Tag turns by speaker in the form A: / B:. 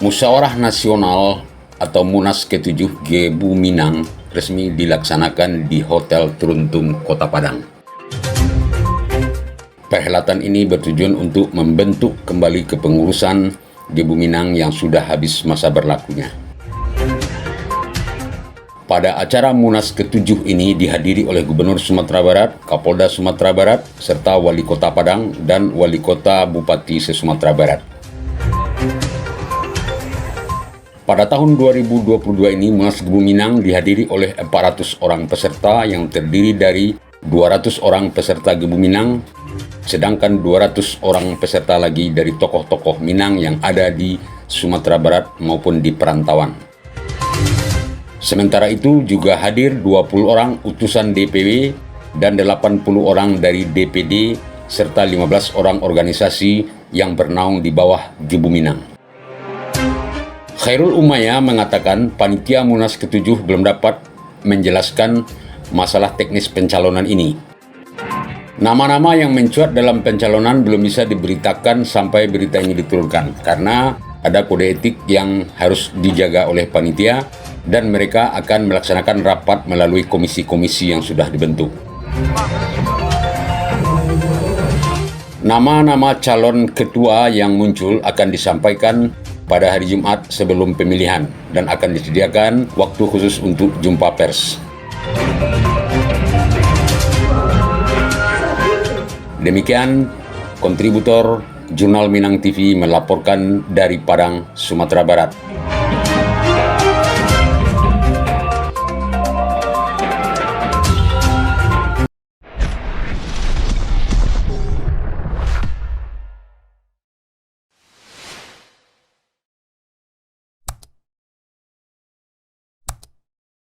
A: Musyawarah Nasional atau Munas ke-7 GEBU Minang resmi dilaksanakan di Hotel Truntung, Kota Padang. Perhelatan ini bertujuan untuk membentuk kembali kepengurusan GEBU Minang yang sudah habis masa berlakunya. Pada acara Munas ke-7 ini dihadiri oleh Gubernur Sumatera Barat, Kapolda Sumatera Barat, serta Wali Kota Padang dan Wali Kota Bupati se-Sumatera Barat. Pada tahun 2022 ini, Munas GEBU Minang dihadiri oleh 400 orang peserta yang terdiri dari 200 orang peserta GEBU Minang, sedangkan 200 orang peserta lagi dari tokoh-tokoh Minang yang ada di Sumatera Barat maupun di perantauan. Sementara itu juga hadir 20 orang utusan DPW dan 80 orang dari DPD serta 15 orang organisasi yang bernaung di bawah GEBU Minang. Khairul Umayya mengatakan panitia Munas ke-7 belum dapat menjelaskan masalah teknis pencalonan ini. Nama-nama yang mencuat dalam pencalonan belum bisa diberitakan sampai berita ini diturunkan karena ada kode etik yang harus dijaga oleh panitia dan mereka akan melaksanakan rapat melalui komisi-komisi yang sudah dibentuk. Nama-nama calon ketua yang muncul akan disampaikan pada hari Jumat sebelum pemilihan dan akan disediakan waktu khusus untuk jumpa pers. Demikian kontributor Jurnal Minang TV melaporkan dari Padang, Sumatera Barat.